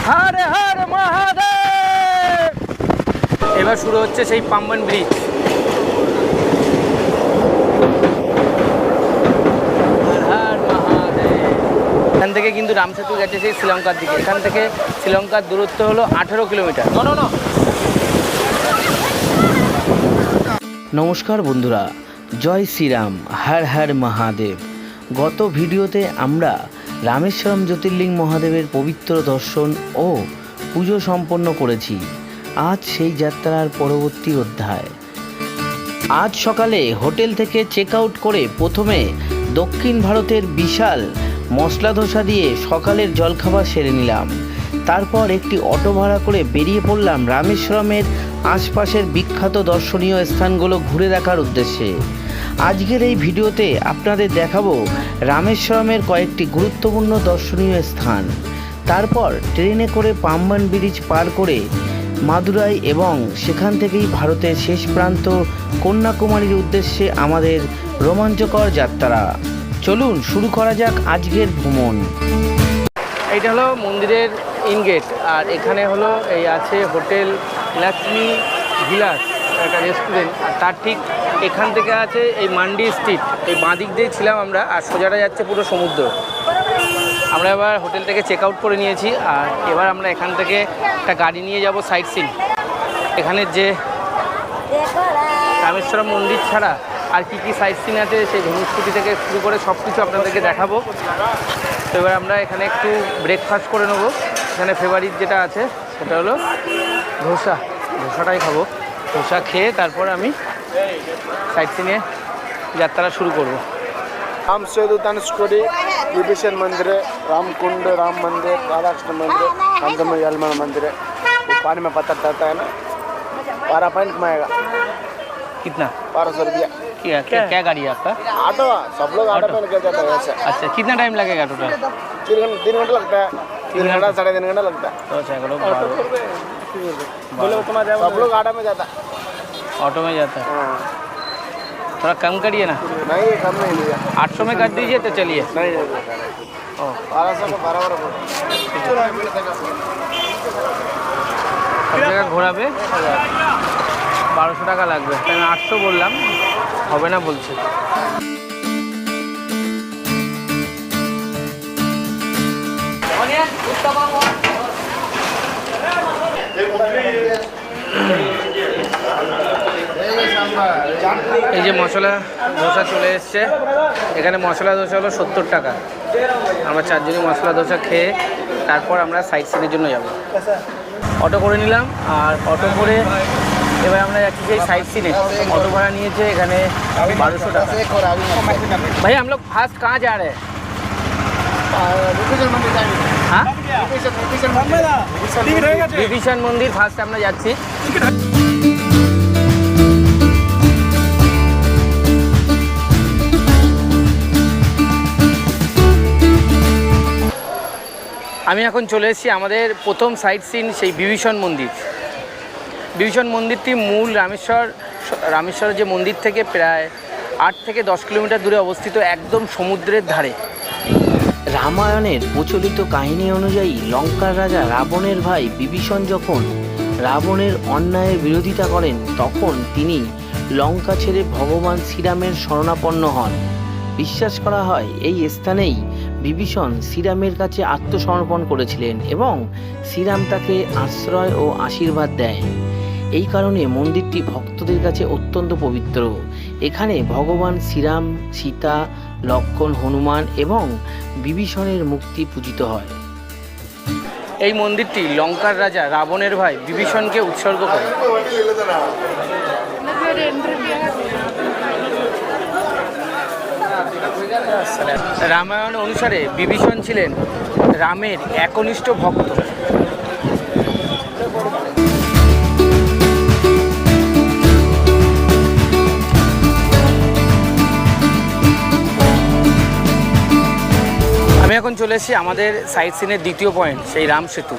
হর হর মহাদেব। এবার শুরু হচ্ছে সেই পাম্বন ব্রিজ। এখান থেকে কিন্তু রামসেতু গেছে সেই শ্রীলঙ্কার দিকে। এখান থেকে শ্রীলঙ্কার দূরত্ব হলো 18 কিলোমিটার। নমস্কার বন্ধুরা, জয় শ্রীরাম, হর হর মহাদেব। গত ভিডিওতে আমরা রামেশ্বরম জ্যোতির্লিঙ্গ মহাদেবের পবিত্র দর্শন ও পুজো সম্পন্ন করেছি। আজ সেই যাত্রার পরবর্তী অধ্যায়। আজ সকালে হোটেল থেকে চেক আউট করে প্রথমে দক্ষিণ ভারতের বিশাল মশলা ধোসা দিয়ে সকালের জলখাবার সেরে নিলাম। তারপর একটি অটো ভাড়া করে বেরিয়ে পড়লাম রামেশ্বরমের আশপাশের বিখ্যাত দর্শনীয় স্থানগুলো ঘুরে দেখার উদ্দেশ্যে। আজকের এই ভিডিওতে আপনাদের দেখাবো রামেশ্বরমের কয়েকটি গুরুত্বপূর্ণ দর্শনীয় স্থান। তারপর ট্রেনে করে পাম্বন ব্রিজ পার করে মাদুরাই এবং সেখান থেকেই ভারতের শেষ প্রান্ত কন্যাকুমারীর উদ্দেশ্যে আমাদের রোমাঞ্চকর যাত্রা। চলুন শুরু করা যাক আজকের ভ্রমণ। এইটা হলো মন্দিরের ইনগেট, আর এখানে হলো এই আছে হোটেল লক্ষ্মী বিলাস, একটা রেস্টুরেন্ট। আর তার ঠিক এখান থেকে আছে এই মান্ডি স্ট্রিট। এই বাঁদিক দিয়ে ছিলাম আমরা, আর সোজাটা যাচ্ছে পুরো সমুদ্র। আমরা এবার হোটেল থেকে চেক আউট করে নিয়েছি, আর এবার আমরা এখান থেকে একটা গাড়ি নিয়ে যাব সাইট সিন। এখানে যে রামেশ্বরম মন্দির ছাড়া আর কি কি সাইট সিন আছে সেই ধনুষ্কোটি থেকে শুরু করে সব কিছু আপনাদেরকে দেখাবো। তো এবার আমরা এখানে একটু ব্রেকফাস্ট করে নেবো। এখানে ফেভারিট যেটা আছে সেটা হলো ধোসা। ধোসাটাই খাবো। ধোসা খেয়ে তারপর আমি সাইট সিনে যাত্রা শুরু করব। राम सेतु धनुष्कोडी, विभीषण मंदिर, रामकुंड राम मंदिर, राधा कृष्ण मंदिर, रामचंद्र हनुमान मंदिर है। वो पानी में पत्थर तैरता है ना, 12 पॉइंट कमाएगा। कितना? 1200 रुपया। क्या गाड़ी है आपका? ऑटो, सब लोग ऑटो में निकल जाते हैं ऐसे। अच्छा, कितना टाइम लगेगा टोटल? 3 घंटे लगता है। 3 घंटा 3.5 घंटा लगता है। तो चलो सब लोग ऑटो में जाता है। ऑटो में जाता है। थोड़ा कम करिए ना। नहीं, कम नहीं लिया। 800 में कर दीजिए तो चलिए। नहीं, 1200 में बराबर। सब जगह ঘোরাবে 1200 টাকা লাগবে। আমি 800 বললাম, হবে না বলছে। এই যে মশলা ধোসা চলে এসছে। এখানে মশলা ধোসা হলো 70 টাকা। আমরা 4 জনই মশলা ধোসা খেয়ে তারপর আমরা সাইট সিনের জন্য যাব। অটো করে নিলাম, আর অটো করে এবার আমরা যাচ্ছি সেই সাইট সিনে। অটো ভাড়া নিয়েছে এখানে 1200 টাকা। ভাই हम लोग फास्ट कहाँ जा रहे हैं? हाँ, বিভীষণ মন্দির ফার্স্ট আমরা যাচ্ছি। আমি এখন চলে এসেছি আমাদের প্রথম সাইট সিন সেই বিভীষণ মন্দির। বিভীষণ মন্দিরটি মূল রামেশ্বর যে মন্দির থেকে প্রায় 8 থেকে 10 কিলোমিটার দূরে অবস্থিত, একদম সমুদ্রের ধারে। রামায়ণের প্রচলিত কাহিনী অনুযায়ী লঙ্কার রাজা রাবণের ভাই বিভীষণ যখন রাবণের অন্যায়ের বিরোধিতা করেন, তখন তিনি লঙ্কা ছেড়ে ভগবান শ্রীরামের শরণাপন্ন হন। বিশ্বাস করা হয় এই স্থানেই বিভীষণ শ্রীরামের কাছে আত্মসমর্পণ করেছিলেন এবং শ্রীরাম তাকে আশ্রয় ও আশীর্বাদ দেয়। এই কারণে মন্দিরটি ভক্তদের কাছে অত্যন্ত পবিত্র। এখানে ভগবান শ্রীরাম, সীতা, লক্ষ্মণ, হনুমান এবং বিভীষণের মূর্তি পূজিত হয়। এই মন্দিরটি লঙ্কার রাজা রাবণের ভাই বিভীষণকে উৎসর্গ করে। রামায়ণ অনুসারে বিভীষণ ছিলেন রামের একনিষ্ঠ ভক্ত। আমি এখন চলে এসেছি আমাদের সাইট সিনের দ্বিতীয় পয়েন্ট, সেই রাম সেতু।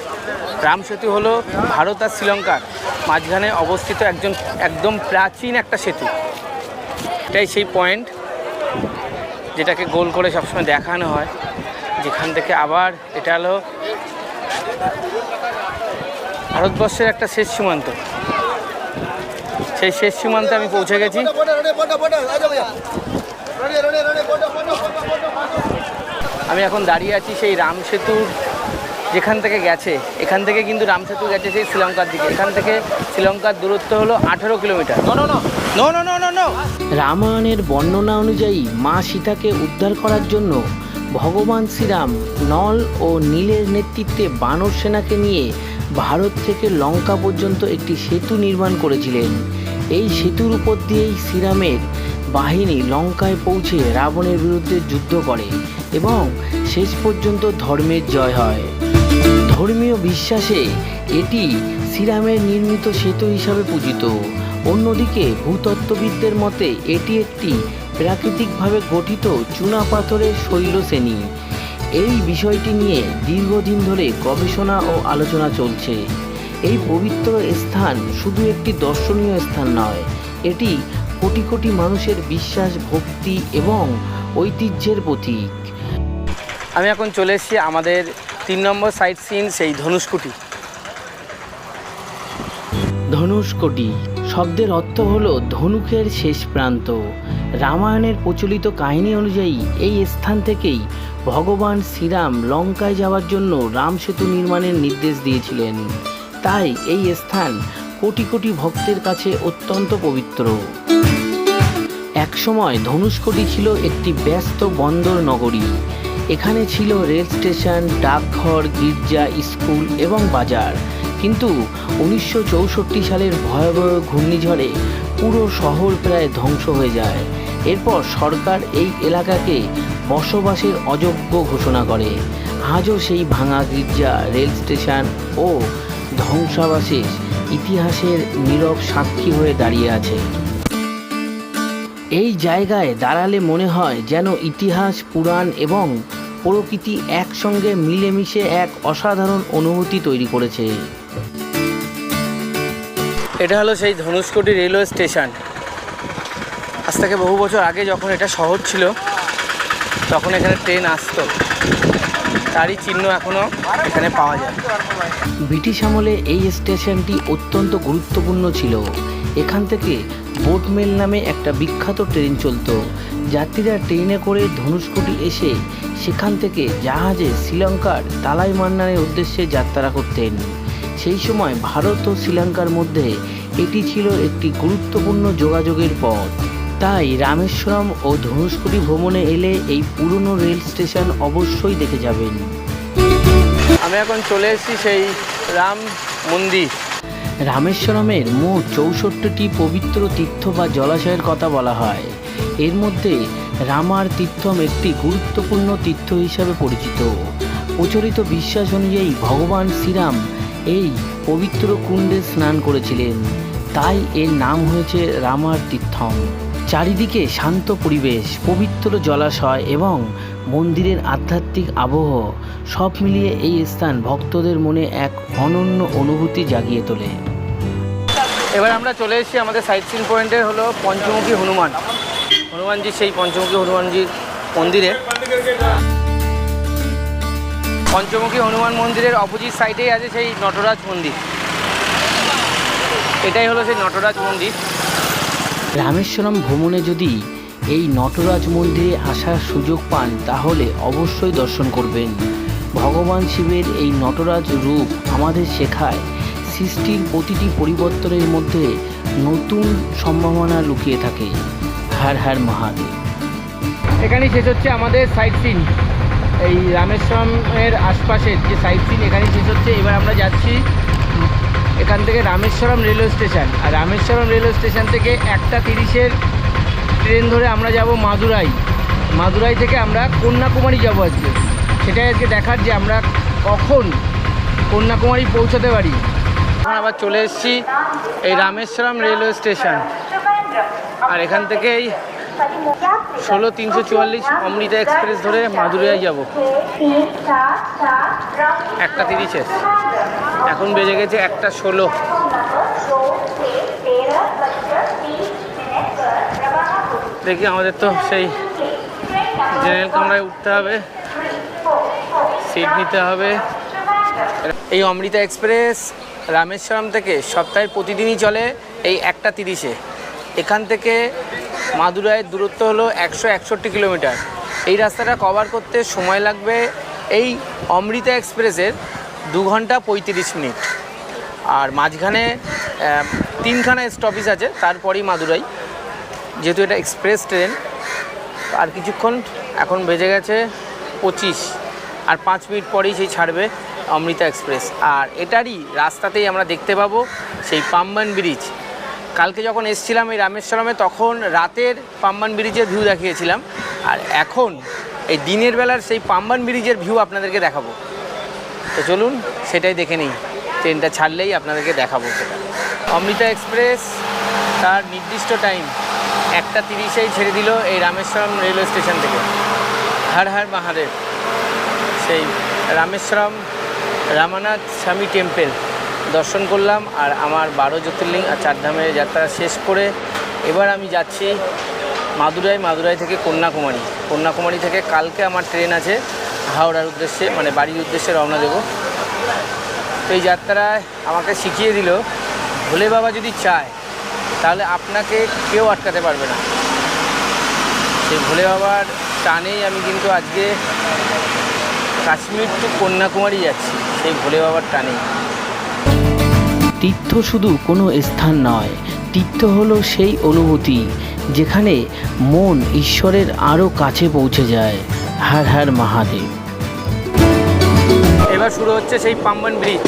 রাম সেতু হলো ভারত আর শ্রীলঙ্কার মাঝখানে অবস্থিত একদম প্রাচীন একটা সেতু। এটাই সেই পয়েন্ট যেটাকে গোল করে সবসময় দেখানো হয়, যেখান থেকে আবার এটা হলো ভারতবর্ষের একটা শেষ সীমান্ত, সেই শেষ সীমান্তে আমি পৌঁছে গেছি। আমি এখন দাঁড়িয়ে আছি সেই রাম সেতুর যেখান থেকে গেছে, এখান থেকে কিন্তু রাম সেতু গেছে সেই শ্রীলঙ্কার দিকে। এখান থেকে শ্রীলঙ্কার দূরত্ব হলো 18 কিলোমিটার। রামায়ণের বর্ণনা অনুযায়ী মা সীতাকে উদ্ধার করার জন্য ভগবান শ্রীরাম নল ও নীলের নেতৃত্বে বানর সেনাকে নিয়ে ভারত থেকে লঙ্কা পর্যন্ত একটি সেতু নির্মাণ করেছিলেন। এই সেতুর উপর দিয়েই শ্রীরামের বাহিনী লঙ্কায় পৌঁছে রাবণের বিরুদ্ধে যুদ্ধ করে এবং শেষ পর্যন্ত ধর্মের জয় হয়। ধর্মীয় বিশ্বাসে এটি শ্রীরামের নির্মিত সেতু হিসাবে পূজিত। অন্যদিকে ভূতত্ত্ববিদদের মতে এটি একটি প্রাকৃতিকভাবে গঠিত চুনাপাথরের শৈলশ্রেণী। এই বিষয়টি নিয়ে দীর্ঘদিন ধরে গবেষণা ও আলোচনা চলছে। এই পবিত্র স্থান শুধু একটি দর্শনীয় স্থান নয়, এটি কোটি কোটি মানুষের বিশ্বাস, ভক্তি এবং ঐতিহ্যের প্রতীক। আমি এখন চলে এসেছি আমাদের 3 নম্বর সাইট সিন, সেই ধনুষ্কোটি। ধনুষ্কোটি শব্দের অর্থ হলো ধনুকের শেষ প্রান্ত। রামায়ণের প্রচলিত কাহিনী অনুযায়ী এই স্থান থেকেই ভগবান শ্রীরাম লঙ্কায় যাওয়ার জন্য রাম সেতু নির্মাণের নির্দেশ দিয়েছিলেন। তাই এই স্থান কোটি কোটি ভক্তের কাছে অত্যন্ত পবিত্র। একসময় ধনুষ্কোটি ছিল একটি ব্যস্ত বন্দর নগরী। এখানে ছিল রেল স্টেশন, ডাকঘর, গির্জা, স্কুল এবং বাজার। কিন্তু 1964 সালের ভয়াবহ ঘূর্ণিঝড়ে পুরো শহর প্রায় ধ্বংস হয়ে যায়। এরপর সরকার এই এলাকাকে বসবাসের অযোগ্য ঘোষণা করে। আজও সেই ভাঙা গির্জা, রেল স্টেশন ও ধ্বংসাবশেষ ইতিহাসের নীরব সাক্ষী হয়ে দাঁড়িয়ে আছে। এই জায়গায় দাঁড়ালে মনে হয় যেন ইতিহাস, পুরাণ এবং প্রকৃতি একসঙ্গে মিলেমিশে এক অসাধারণ অনুভূতি তৈরি করেছে। এটা হলো সেই ধনুষ্কোটি রেলওয়ে স্টেশন। আজ থেকে বহু বছর আগে যখন এটা শহর ছিল তখন এখানে ট্রেন আসতো, তারই চিহ্ন এখনও এখানে পাওয়া যায়। ব্রিটিশ আমলে এই স্টেশনটি অত্যন্ত গুরুত্বপূর্ণ ছিল। এখান থেকে বোটমেল নামে একটা বিখ্যাত ট্রেন চলতো। যাত্রীরা ট্রেনে করে ধনুষ্কোটি এসে সেখান থেকে জাহাজে শ্রীলঙ্কার তালাইমান্নারের উদ্দেশ্যে যাত্রা করতেন। সেই সময় ভারত ও শ্রীলঙ্কার মধ্যে এটি ছিল একটি গুরুত্বপূর্ণ যোগাযোগের পথ। তাই রামেশ্বরম ও ধনুষ্কোটি ভ্রমণে এলে এই পুরনো রেল স্টেশন অবশ্যই দেখে যাবেন। আমি এখন চলে এসেছি সেই রাম মন্দির। রামেশ্বরমের মোট 64টি পবিত্র তীর্থ বা জলাশয়ের কথা বলা হয়। এর মধ্যে রামার তীর্থম একটি গুরুত্বপূর্ণ তীর্থ হিসাবে পরিচিত। প্রচলিত বিশ্বাস অনুযায়ী ভগবান শ্রীরাম এই পবিত্র কুণ্ডে স্নান করেছিলেন, তাই এর নাম হয়েছে রামার তীর্থম। চারিদিকে শান্ত পরিবেশ, পবিত্র জলাশয় এবং মন্দিরের আধ্যাত্মিক আবহ সব মিলিয়ে এই স্থান ভক্তদের মনে এক অনন্য অনুভূতি জাগিয়ে তোলে। এবার আমরা চলে এসেছি আমাদের সাইট সিন পয়েন্টের হলো পঞ্চমুখী হনুমানজি, সেই পঞ্চমুখী হনুমানজির মন্দিরে। পঞ্চমুখী হনুমান মন্দিরের অপোজিট সাইডেই আছে সেই নটরাজ মন্দির। এটাই হলো সেই নটরাজ মন্দির। রামেশ্বরম ভ্রমণে যদি এই নটরাজ মন্দিরে আসার সুযোগ পান তাহলে অবশ্যই দর্শন করবেন। ভগবান শিবের এই নটরাজ রূপ আমাদের শেখায় সৃষ্টির প্রতিটি পরিবর্তনের মধ্যে নতুন সম্ভাবনা লুকিয়ে থাকে। হর হর মহাদেব। এখানেই শেষ হচ্ছে আমাদের সাইট সিন। এই রামেশ্বরমের আশপাশের যে সাইট সিন এখানেই শেষ হচ্ছে। এবার আমরা যাচ্ছি এখান থেকে রামেশ্বরম রেলওয়ে স্টেশন। আর রামেশ্বরম রেলওয়ে স্টেশন থেকে 1:30-এর ট্রেন ধরে আমরা যাব মাদুরাই। মাদুরাই থেকে আমরা কন্যাকুমারী যাব আজকে। সেটাই আজকে দেখার যে আমরা কখন কন্যাকুমারী পৌঁছাতে পারি। এখন আবার চলে এসেছি এই রামেশ্বরম রেলওয়ে স্টেশন। আর এখান থেকেই 16-344 অমৃতা এক্সপ্রেস ধরে মাদুরাই যাব 1:30-এ। এখন বেজে গেছে 1:16। দেখি আমাদের তো সেই জেনারেল কামরায় উঠতে হবে, সিট নিতে হবে, এই অমৃতা এক্সপ্রেস রামেশ্বরম থেকে সপ্তাহের প্রতিদিনই চলে এই 1:30-এ। এখান থেকে মাদুরাইয়ের দূরত্ব হলো 161 কিলোমিটার। এই রাস্তাটা কভার করতে সময় লাগবে এই অমৃতা এক্সপ্রেসের 2 ঘন্টা 35 মিনিট। আর মাঝখানে 3খানা স্টপেজ আছে, তারপরেই মাদুরাই। যেহেতু এটা এক্সপ্রেস ট্রেন, আর কিছুক্ষণ, এখন বেজে গেছে 25, আর 5 মিনিট পরেই সেই ছাড়বে অমৃতা এক্সপ্রেস। আর এটারই রাস্তাতেই আমরা দেখতে পাবো সেই পাম্বান ব্রিজ। কালকে যখন এসেছিলাম এই রামেশ্বরমে, তখন রাতের পাম্বান ব্রিজের ভিউ দেখিয়েছিলাম, আর এখন এই দিনের বেলার সেই পাম্বান ব্রিজের ভিউ আপনাদেরকে দেখাবো। তো চলুন সেটাই দেখে নিই, ট্রেনটা ছাড়লেই আপনাদেরকে দেখাবো সেটা। অমৃতা এক্সপ্রেস তার নির্দিষ্ট টাইম 1:30-এই ছেড়ে দিল এই রামেশ্বরম রেলওয়ে স্টেশন থেকে। হর হর মহাদেব। সেই রামেশ্বরম রামানাথ স্বামী টেম্পল দর্শন করলাম, আর আমার 12 জ্যোতির্লিঙ্গ আর 4 ধামের যাত্রা শেষ করে এবার আমি যাচ্ছি মাদুরাই থেকে কন্যাকুমারী থেকে কালকে আমার ট্রেন আছে হাওড়ার উদ্দেশ্যে, মানে বাড়ির উদ্দেশ্যে রওনা দেবো। তো এই যাত্রায় আমাকে শিখিয়ে দিল, ভোলে বাবা যদি চায় তাহলে আপনাকে কেউ আটকাতে পারবে না। সেই ভোলে বাবার টানেই আমি কিন্তু আজকে কাশ্মীর টু কন্যাকুমারী যাচ্ছি, সেই ভোলে বাবার টানেই। তীর্থ শুধু কোনো স্থান নয়, তীর্থ হলো সেই অনুভূতি যেখানে মন ঈশ্বরের আরও কাছে পৌঁছে যায়। হর হর মহাদেব। এবার শুরু হচ্ছে সেই পাম্বান ব্রিজ।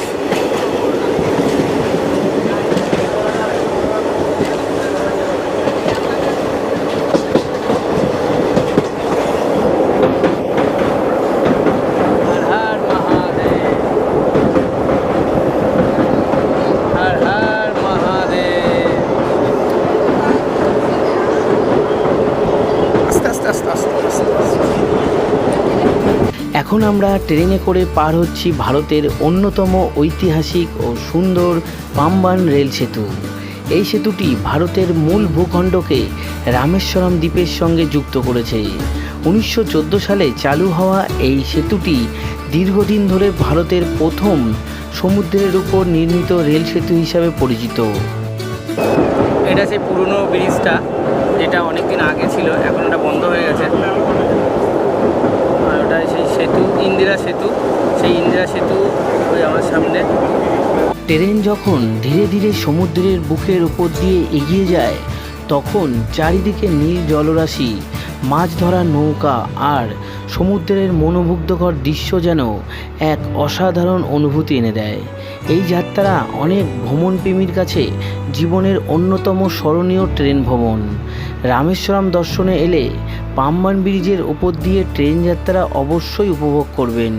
এখন আমরা ট্রেনে করে পার হচ্ছি ভারতের অন্যতম ঐতিহাসিক ও সুন্দর পাম্বান রেল সেতু। এই সেতুটি ভারতের মূল ভূখণ্ডকে রামেশ্বরম দ্বীপের সঙ্গে যুক্ত করেছে। 1914 সালে চালু হওয়া এই সেতুটি দীর্ঘদিন ধরে ভারতের প্রথম সমুদ্রের উপর নির্মিত রেল সেতু হিসাবে পরিচিত। এটা সেই পুরনো ব্রিজটা, যেটা অনেকদিন আগে ছিল, এখন ওটা বন্ধ হয়ে গেছে। আর ওটা সেই সেতু ইন্দিরা সেতু, সেই ইন্দিরা সেতু ওই আমার সামনে। ট্রেন যখন ধীরে ধীরে সমুদ্রের বুকের উপর দিয়ে এগিয়ে যায়, তখন চারিদিকে নীল জলরাশি, মাছ ধরা নৌকা আর সমুদ্রের মনোমুগ্ধকর দৃশ্য যেন এক অসাধারণ অনুভূতি এনে দেয়। এই যাত্রা অনেক ভ্রমণপ্রেমীর কাছে জীবনের অন্যতম স্মরণীয় ট্রেন ভ্রমণ। রামেশ্বরম দর্শনে এলে পাম্বান ব্রিজের উপর দিয়ে ট্রেন যাত্রা অবশ্যই উপভোগ করবেন।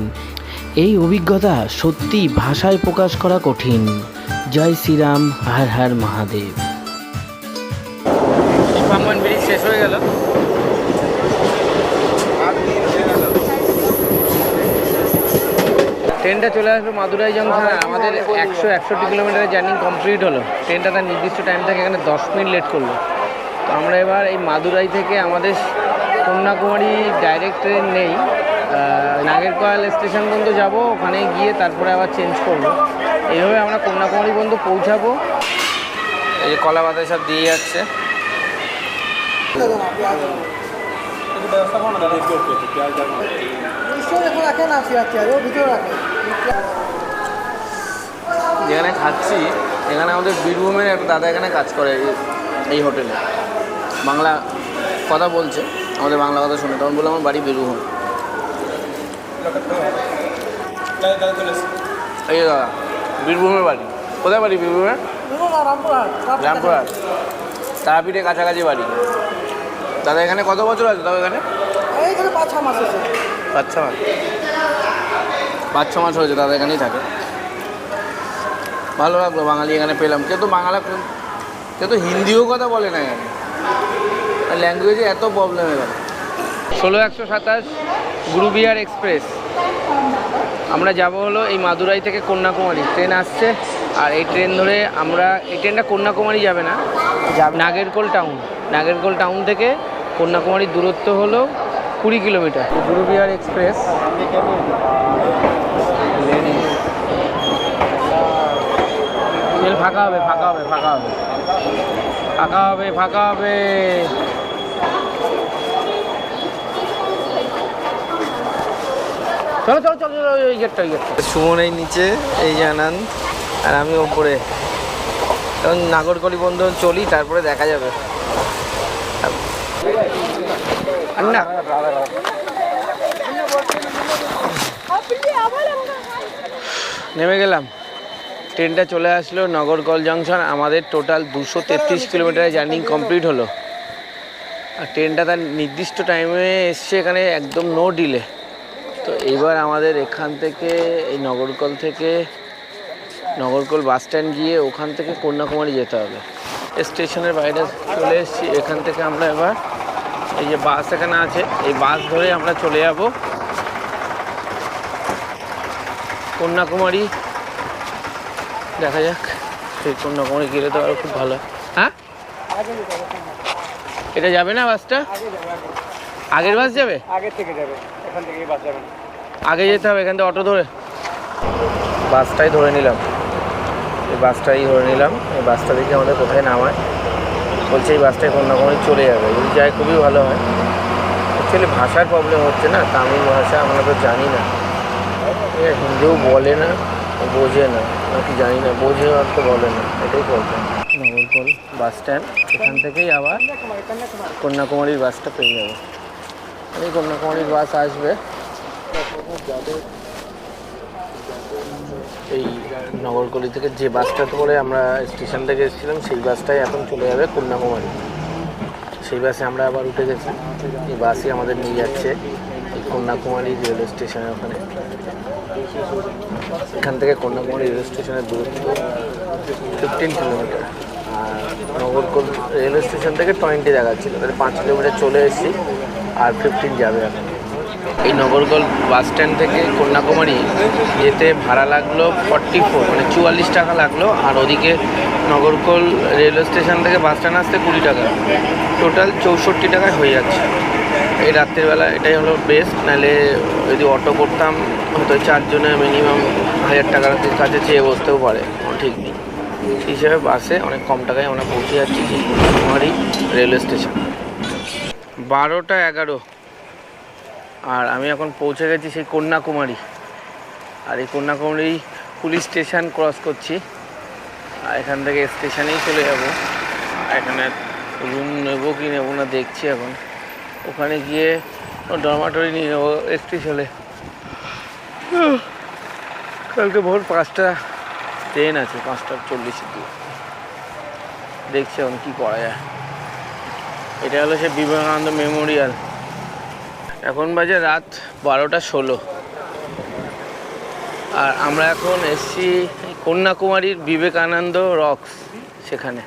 এই অভিজ্ঞতা সত্যি ভাষায় প্রকাশ করা কঠিন। জয় শ্রীরাম, হর হর মহাদেব। পাম্বান ব্রিজ শেষ হয়ে গেল। ট্রেনটা চলে আসলো মাদুরাই জংশনে। আমাদের 161 কিলোমিটারের জার্নি কমপ্লিট হলো। ট্রেনটা তার নির্দিষ্ট টাইম থেকে এখানে 10 মিনিট লেট করলো। তো আমরা এবার এই মাদুরাই থেকে আমাদের কন্যাকুমারী ডাইরেক্ট ট্রেন নেই, নাগেরকোয়েল স্টেশন পর্যন্ত যাব, ওখানে গিয়ে তারপরে আবার চেঞ্জ করব। এইভাবে আমরা কন্যাকুমারী পর্যন্ত পৌঁছাবো। এই যে কলা পাতা সব দিয়ে যাচ্ছে। যেখানে খাচ্ছি এখানে আমাদের বীরভূমের একটা দাদা এখানে কাজ করে এই হোটেলে, বাংলা কথা বলছে, আমাদের বাংলা কথা শুনে। তখন বললাম আমার বাড়ি বীরভূম। এই দাদা বীরভূমের বাড়ি। কোথায় বাড়ি বীরভূমের? রামপুরহাট, তারাপীঠের কাছাকাছি বাড়ি। দাদা এখানে কত বছর আছে? তাও এখানে 5-6 মাস হয়েছে। 5-6 মাস হয়েছে দাদা এখানেই থাকে। ভালো লাগলো, বাঙালি এখানে পেলাম। কেউ তো হিন্দিও কথা বলে না এখানে, ল্যাঙ্গুয়েজে এত প্রবলেম হয়ে গেল। 16127 গুরুবিহার এক্সপ্রেস। আমরা যাব হলো এই মাদুরাই থেকে কন্যাকুমারী। ট্রেন আসছে, আর এই ট্রেন ধরে আমরা, এই ট্রেনটা কন্যাকুমারী যাবে না, নাগেরকোল টাউন থেকে কন্যাকুমারীর দূরত্ব হলো 20 কিলোমিটার। গুরুবিহার এক্সপ্রেস ফাঁকা হবে ফাঁকা হবে ফাঁকা হবে ফাঁকা হবে ফাঁকা হবে। চলো চলো চলো চলো ওই গেটটা ওই গেটটা। সুমন এই নিচে, এই যে আনন্দ, আর আমি ওপরে। এখন নাগরকলি বন্ধ চলি, তারপরে দেখা যাবে। না নেমে গেলাম, ট্রেনটা চলে আসলো নগরকল জংশন। আমাদের টোটাল 233 কিলোমিটারের জার্নি কমপ্লিট হলো। আর ট্রেনটা তার নির্দিষ্ট টাইমে এসছে এখানে, একদম নো ডিলে। তো এইবার আমাদের এখান থেকে এই নগরকল বাস স্ট্যান্ড গিয়ে ওখান থেকে কন্যাকুমারী যেতে হবে। স্টেশনের বাইরে চলে এসেছি। এখান থেকে আমরা এবার এই যে বাস এখানে আছে, এই বাস ধরে আমরা চলে যাব কন্যাকুমারী। দেখা যাক, সেই কন্যাকুমারী গেলে তো আরও খুব ভালো। হ্যাঁ এটা যাবে না বাসটা? আগের বাস যাবে? আগে থেকে যাবে, এখান থেকে বাস যাবে না। আগে যেতে হবে, এখান থেকে অটো ধরে। বাসটাই ধরে নিলাম, এই বাসটাই ধরে নিলাম। এই বাসটা দেখে আমাদের কোথায় নামায়, বলছে এই বাসটায় কন্যাকুমারী চলে যাবে। যদি যায় খুবই ভালো হয়। অ্যাকচুয়ালি ভাষার প্রবলেম হচ্ছে না, তামিল ভাষা আমরা তো জানি না, হিন্দিও বলে না, বোঝে না, নাকি জানি না, বোঝে আর তো বলে না, এটাই প্রবলেম। নগরকল বাস স্ট্যান্ড, এখান থেকেই আবার কন্যাকুমারীর বাসটা পেয়ে যাবো। এই কন্যাকুমারীর বাস আসবে এই নগরকলি থেকে। যে বাসটাতে করে আমরা স্টেশন থেকে এসেছিলাম সেই বাসটাই এখন চলে যাবে কন্যাকুমারী। সেই বাসে আমরা আবার উঠে গেছি। এই বাসই আমাদের নিয়ে যাচ্ছে এই কন্যাকুমারী রেলওয়ে স্টেশনের ওখানে। এখান থেকে কন্যাকুমারী রেলওয়ে স্টেশনের দূরত্ব 15 কিলোমিটার। আর নগরকল রেলওয়ে স্টেশন থেকে 20 দেখাচ্ছিল, তাহলে 5 কিলোমিটার চলে এসেছি, আর 15 যাবে এখন। এই নগরকল বাস স্ট্যান্ড থেকে কন্যাকুমারী যেতে ভাড়া লাগলো 44, মানে 44 টাকা লাগলো। আর ওদিকে নগরকল রেলওয়ে স্টেশন থেকে বাস স্ট্যান্ড আসতে 20 টাকা, টোটাল 64 টাকায় হয়ে যাচ্ছে। এই রাত্রিবেলা এটাই হলো বেস্ট। নাহলে যদি অটো করতাম হয়তো 4 জনে মিনিমাম 1000 টাকার কাছে চেয়ে বসতেও পারে, ঠিক নেই। সেই হিসাবে বাসে অনেক কম টাকায় আমরা পৌঁছে যাচ্ছি যে কন্যাকুমারী রেলওয়ে স্টেশন। 12টা 11, আর আমি এখন পৌঁছে গেছি সেই কন্যাকুমারী। আর এই কন্যাকুমারী পুলিশ স্টেশন ক্রস করছি, আর এখান থেকে স্টেশনেই চলে যাব। এখানে রুম নেবো কি নেবো না দেখছি এখন। ওখানে গিয়ে ডরমাটরি নিয়ে নেবো স্টেশনে। কালকে ভোর 5টা ট্রেন আছে, 5:40 দিয়ে। দেখছি এখন কী করা যায়। এটা হলো সে বিবেকানন্দ মেমোরিয়াল। এখন বাজে রাত 12:16, আর আমরা এখন এসছি কন্যাকুমারীর বিবেকানন্দ রক্স। সেখানে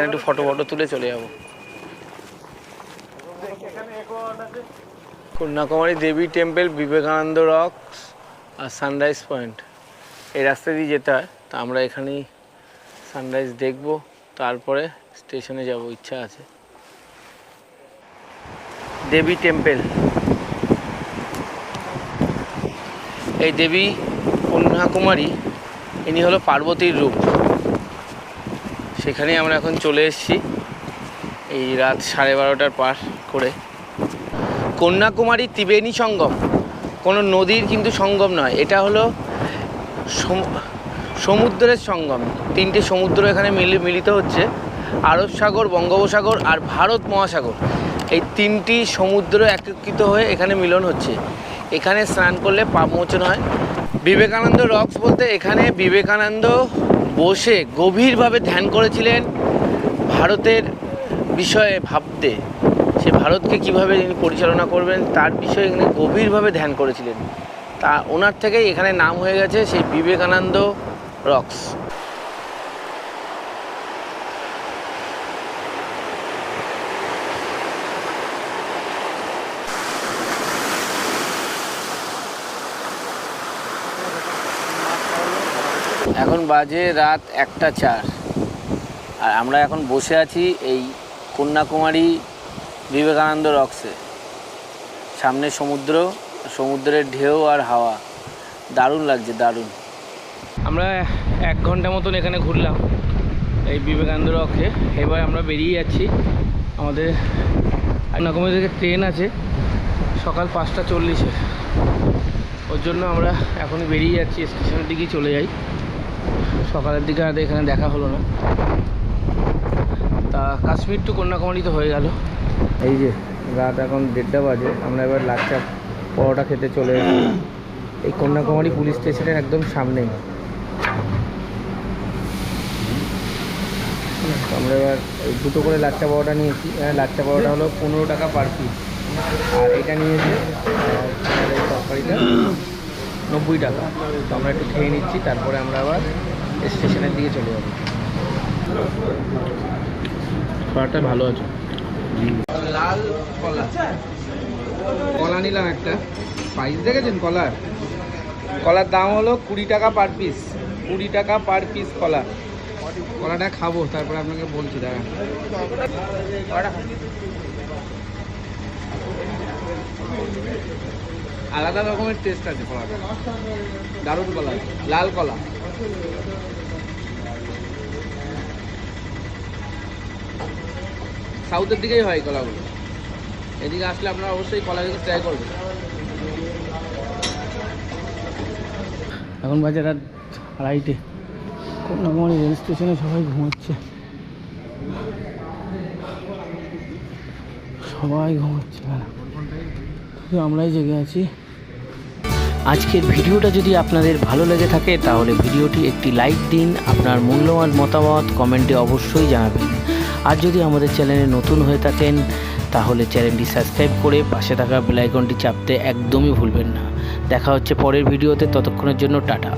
একটু ফটো তুলে চলে যাব। কন্যাকুমারী দেবী টেম্পল, বিবেকানন্দ রক্স আর সানরাইজ পয়েন্ট, এই রাস্তা দিয়ে যেতে হয়। তা আমরা এখানেই সানরাইজ দেখব, তারপরে স্টেশনে যাব, ইচ্ছা আছে। দেবী টেম্পল, এই দেবী কন্যাকুমারী, ইনি হলো পার্বতীর রূপ। সেখানেই আমরা এখন চলে এসেছি এই রাত 12:30 পার করে। কন্যাকুমারী ত্রিবেণী সঙ্গম, কোনো নদীর কিন্তু সঙ্গম নয়, এটা হলো সমুদ্রের সঙ্গম। 3টে সমুদ্র এখানে মিলিত হচ্ছে, আরব সাগর, বঙ্গোপসাগর আর ভারত মহাসাগর। এই 3টি সমুদ্র একত্রিত হয়ে এখানে মিলন হচ্ছে। এখানে স্নান করলে পাপ মোচন হয়। বিবেকানন্দ রক্স বলতে এখানে বিবেকানন্দ বসে গভীরভাবে ধ্যান করেছিলেন ভারতের বিষয়ে ভাবতে। সে ভারতকে কীভাবে তিনি পরিচালনা করবেন তার বিষয়ে এখানে গভীরভাবে ধ্যান করেছিলেন। তা ওনার থেকেই এখানে নাম হয়ে গেছে সেই বিবেকানন্দ রক্স। এখন বাজে রাত 1:04, আর আমরা এখন বসে আছি এই কন্যাকুমারী বিবেকানন্দ রক্সে। সামনে সমুদ্র, সমুদ্রের ঢেউ আর হাওয়া, দারুণ লাগছে, দারুণ। আমরা 1 ঘন্টা মতন এখানে ঘুরলাম এই বিবেকানন্দ রকে। এবার আমরা বেরিয়ে যাচ্ছি। আমাদের কন্যাকুমারী থেকে ট্রেন আছে সকাল 5:40-এ, ওর জন্য আমরা এখনই বেরিয়ে যাচ্ছি, স্টেশনের দিকেই চলে যাই। সকালের দিকে আর এখানে দেখা হলো না। তা কাশ্মীর টু কন্যাকুমারী তো হয়ে গেল। এই যে রাত এখন 1:30 বাজে, আমরা এবার লাচ্চা পরোটা খেতে চলে এসেছি এই কন্যাকুমারী পুলিশ স্টেশনের একদম সামনেই। আমরা এবার এই 2টো করে লাচ্চা পরোটা নিয়েছি। লাচ্চা পরোটা হলো 15 টাকা পার পিস, আর এটা নিয়েছে এই তরকারিটা 90 টাকা। তো আমরা একটু খেয়ে নিচ্ছি, তারপরে আমরা আবার স্টেশনের দিকে চলে যাবো। পরোটা ভালো আছে। লাল কলা, কলা নিলাম একটা। প্রাইস দেখেছেন কলার? কলার দাম হলো 20 টাকা পার পিস। 20 টাকা পার পিস কলা। কলাটা খাবো, তারপরে আপনাকে বলছি। দাঁড়া, আলাদা রকমের টেস্ট আছে কলাটা, দারুণ কলা, লাল কলা। সাউথের দিকেই হয় কলাগুলো, এদিকে আসলে আপনারা অবশ্যই কলাগুলো ট্রাই করবেন। এখন বাজে রাত 2:30। কন্যাকুমারী রেল স্টেশনে সবাই ঘুমাচ্ছে, শুধু আমরাই জেগে আছি। আজকের ভিডিওটা যদি আপনাদের ভালো লেগে থাকে তাহলে ভিডিওটি একটি লাইক দিন, আপনার মূল্যবান মতামত কমেন্টে অবশ্যই জানাবেন। আর যদি আমাদের চ্যানেলে নতুন হয়ে থাকেন তাহলে চ্যানেলটি সাবস্ক্রাইব করে পাশে থাকা বেল আইকনটি চাপতে একদমই ভুলবেন না। দেখা হচ্ছে পরের ভিডিওতে, ততক্ষণের জন্য টাটা।